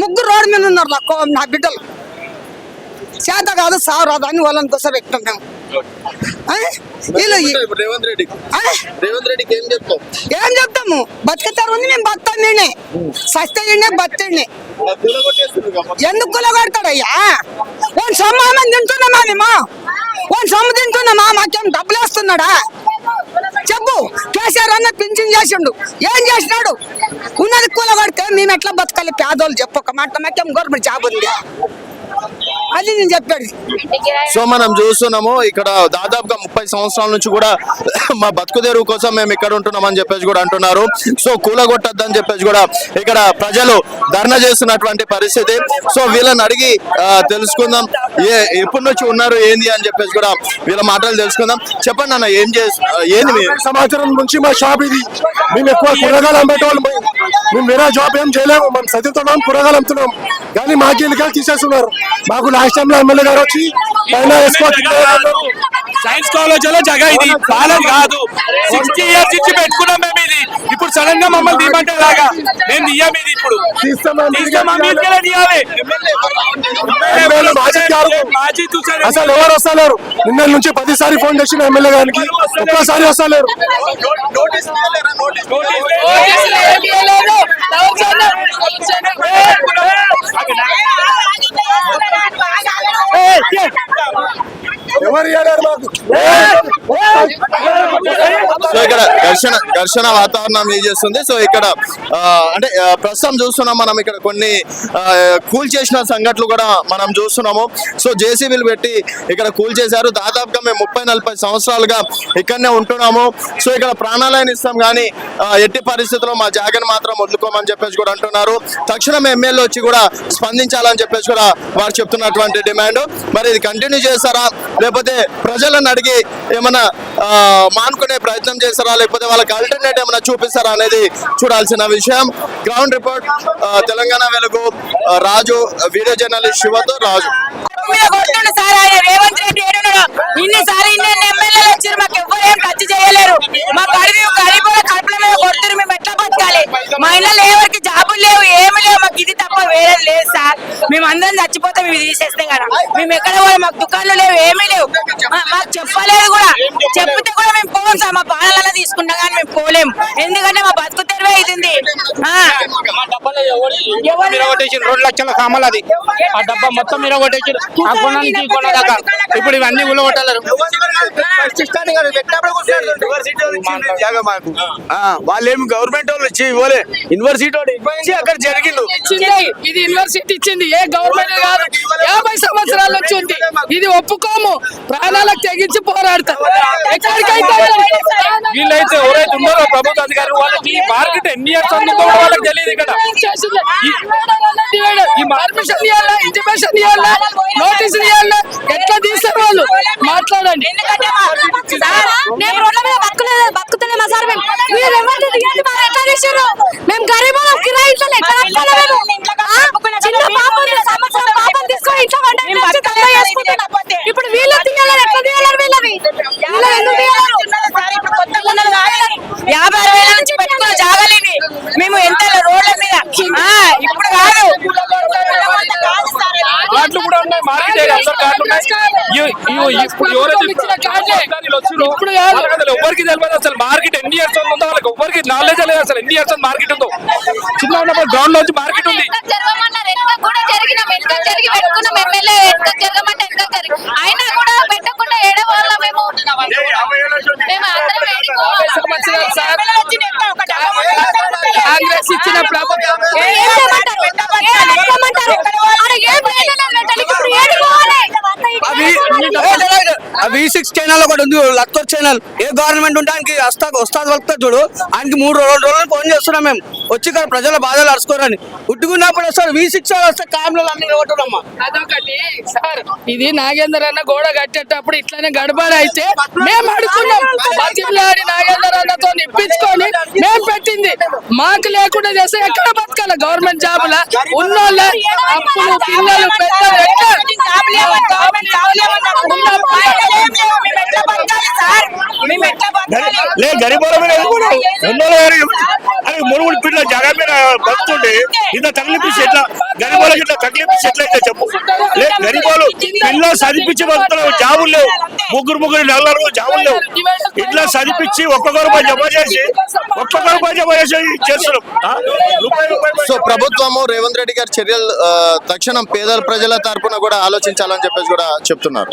ముగ్గురు రోడ్డు మీద ఉన్నారు నా బిడ్డలు. చేత కాదు సావు రాదు అని వాళ్ళని దశ పెట్టాం మేము. రేవంత్ రెడ్డికి ఏం చెప్తాము? బతికేతారు ఉంది, మేము బతాం. నేనే సస్తే బతండి. ఎందుకు కొలగొడతాడయ్యా? ఓన్ సొమ్మామని తింటున్నామా మేము? ఓన్ సొమ్ము తింటున్నామా? మాకేం డబ్బులు వేస్తున్నాడా చెప్పు? కేసీఆర్ అన్న పింఛన్ చేసిండు, ఏం చేసినాడు? ఉన్నది కూలగొడితే మేము ఎట్లా బతకాలి పేదోళ్ళు? చెప్పు ఒక మాట. మాకేం గవర్నమెంట్ జాబ్ ఉంది? అది నేను చెప్పాడు. సో మనం చూస్తున్నాము ఇక్కడ దాదాపుగా 30 సంవత్సరాల నుంచి కూడా మా బతుకు తెరువు కోసం మేము ఇక్కడ ఉంటున్నాం అని చెప్పేసి కూడా అంటున్నారు. సో కూలగొట్టద్దని చెప్పేసి కూడా ఇక్కడ ప్రజలు ధర్నా చేస్తున్నటువంటి పరిస్థితి. సో వీళ్ళని అడిగి తెలుసుకుందాం ఎప్పటి నుంచి ఉన్నారు ఏంది అని చెప్పేసి కూడా వీళ్ళ మాటలు తెలుసుకుందాం. చెప్పండి అన్న, ఏంది సంవత్సరం నుంచి మా షాప్ ఇది. మేము ఎక్కువ కూరగాయలు అమ్మేటోళ్ళు. మేము వేరే జాబ్ ఏం చేయలేము. మేము చదువుతున్నాం, కూరగాయలు అమ్ముతున్నాం. కానీ మాకు ఎన్నికలు తీసేస్తున్నారు. మాకు లాస్ట్ టైం లో ఎమ్మెల్యే గారు వచ్చి సైన్స్ కాలేజీలో జగ ఇది పాలన కాదు. 60 years నుంచి పెట్టుకున్నాం మేము ఇది. ఇప్పుడు సడన్ గా మమ్మల్ని తీయమంటే లాగా మేము తీయం. ఇది ఇప్పుడు అసలు ఎవరు వస్తలేరు. నిన్న నుంచి 10 సార్లు ఫోన్ చేసిన ఎమ్మెల్యే గారికి, ఒక్కసారి వస్తలేరు. ఎవరు సో ఇక్కడ ఘర్షణ వాతావరణం ఏం చేస్తుంది. సో ఇక్కడ అంటే ప్రస్తుతం చూస్తున్నాం మనం ఇక్కడ కొన్ని కూల్ చేసిన సంఘటనలు కూడా మనం చూస్తున్నాము. సో జేసీబీలు పెట్టి ఇక్కడ కూల్ చేశారు. దాదాపుగా మేము 30-40 సంవత్సరాలుగా ఇక్కడనే ఉంటున్నాము. సో ఇక్కడ ప్రాణాలైన ఇస్తాం కానీ ఎట్టి పరిస్థితుల్లో మా జాగని మాత్రం వదులుకోమని చెప్పేసి కూడా అంటున్నారు. తక్షణం ఎమ్మెల్యే వచ్చి కూడా స్పందించాలని చెప్పేసి కూడా వారు చెప్తున్నటువంటి డిమాండ్. మరి ఇది కంటిన్యూ చేస్తారా, లేకపోతే ప్రజలను అడిగి ఏమైనా మానుకునే ప్రయత్నం చేస్తారా, లేకపోతే వాళ్ళకి ఆల్టర్నేట్ ఏమైనా చూపిస్తారా అనేది చూడాల్సిన విషయం. గ్రౌండ్ రిపోర్ట్ తెలంగాణ వెలుగు, రాజు, వీడియో జర్నలిస్ట్ శివతో రాజు. రేవంత్ రెడ్డి ఇన్నిసార్లు ఇన్ని ఎమ్మెల్యేలు వచ్చారు, మాకు ఎవరేం టచ్ చేయలేరు. మా గరీబుల కడుపుల మీద కొడుతున్నారు. మేము ఎట్లా బతకాలి? మహిళలు ఎవరికి జాబులు లేవు, ఏమి లేవు. మాకు ఇది తప్ప వేరే లేదు సార్. మేము అందరం చచ్చిపోతాం ఇవి తీసేస్తాం కదా. మేము ఎక్కడ కూడా మాకు దుకాణాలు లేవు, ఏమీ లేవు. మాకు చెప్పలేదు కూడా. చెప్తే కూడా మేము పోం సార్. మా బాణాలలో తీసుకుంటాం కానీ మేము పోలేము. ఎందుకంటే మా బతుకు తెరవే ఇది. 2 లక్షల సామాన్లు అది. ఆ డబ్బా మొత్తం మీరు కొట్టేసి దాకా ఇప్పుడు ఇవన్నీ ఉల్లగొట్టలేరు. వాళ్ళేమి గవర్నమెంట్ వాళ్ళు ఇచ్చి ఇవ్వలే, యూనివర్సిటీ వాళ్ళు ఇచ్చి అక్కడ జరిగిండు. ఇది యూనివర్సిటీ ఇచ్చింది, ఏ గవర్నమెంట్ కాదు. 50 సంవత్సరాల నుంచి ఉంది. ఇది ఒప్పుకోము. ప్రాణాలకు తెగించి పోరాడతాం. ఎక్కడికైతే వీళ్ళైతే ఎవరైతే ఉన్నారో ప్రభుత్వ అధికారులు వాళ్ళకి మార్కెట్ ఎన్ని ఇయర్స్ అందుకో వాళ్ళకి తెలియదు. ఇక్కడ ఈ పర్మిషన్ ఇవ్వాలా, ఇంటిమేషన్ ఇవ్వాలా, నోటీస్ ఇవ్వాలా, ఎట్లా తీస్తారు వాళ్ళు? మాట్లాడండి. మేము గరీబ్ కిరాయి ఇప్పుడు వీళ్ళు తీయాలి. ఎట్లా తీయాలి? వీళ్ళని 56,000 నుంచి పెట్టుకున్న జాగాలిని మేము ఎంత రోడ్ల మీద ఇప్పుడు కాదు. కార్డులు కూడా ఉన్నాయి, మార్కెట్ కార్డులు ఉన్నాయి. ఇప్పుడు ఎవరికి తెలియదు అసలు మార్కెట్ ఎన్ని ఇయర్స్ ఉందో వాళ్ళకి ఎవరికి నాలెడ్జ్ లేదు. అసలు ఎన్ని ఇయర్స్ మార్కెట్ ఉందో చిన్న ఉన్నప్పుడు గ్రౌండ్ లో మార్కెట్ ఉంది. అయినా కూడా పెట్టకుండా ఏడవాళ్ళ మేము కాంగ్రెస్ ఇచ్చిన ప్రభుత్వం V6 ఛానల్ ఒకటి ఉంది, లక్తర్ ఛానల్. ఏ గవర్నమెంట్ ఉంటే ఆయనకి వస్తాది వలుపుతారు చూడు. ఆయనకి 3 రోజులు ఫోన్ చేస్తున్నాం మేము, వచ్చి ఇక్కడ ప్రజల బాధలు అరుచుకోరని. ఉట్టుకున్నప్పుడు వస్తారు. V6 వస్తే కాంలో అన్ని కొట్టున్నామ్మా. అదొకటి సార్. ఇది నాగేందర్ అన్న గోడ కట్టేటప్పుడు ఇట్లానే గడబడ అయితే మేము అడుగుతున్నాం. బతిలాడి నాగేందర్ అన్నతో ఇప్పించుకొని మేము పెట్టింది. మాకు లేకుండా చేస్తే ఎక్కడ బతకాల? గవర్నమెంట్ జాబుల ఉన్నోళ్ళ అప్పులు, పిల్లలు, పెద్దలు మేము ఎట్లా గరీబ్ అరే మూడు పిల్లల జగన్ మీద బతుండే ఇంత తగిలిపించి ఎట్లా గరీబోళ్ళకి ఇట్లా తగిలిపించి ఎట్లయితే చెప్పు లేదు గరీబోళ్ళు పిల్లలు చదివించి బతున్నారు జాబులు లేవు ముగ్గురు నలుగురు జాబులు లేవు ఇట్లా చదివించి ఒక్కొక్క రూపాయి జమ చేసి చేస్తున్నాం సో ప్రభుత్వము రేవంత్ రెడ్డి గారి చర్యలు తక్షణం పేదల ప్రజల తరపున కూడా ఆలోచించాలని చెప్పేసి కూడా చెప్తున్నారు.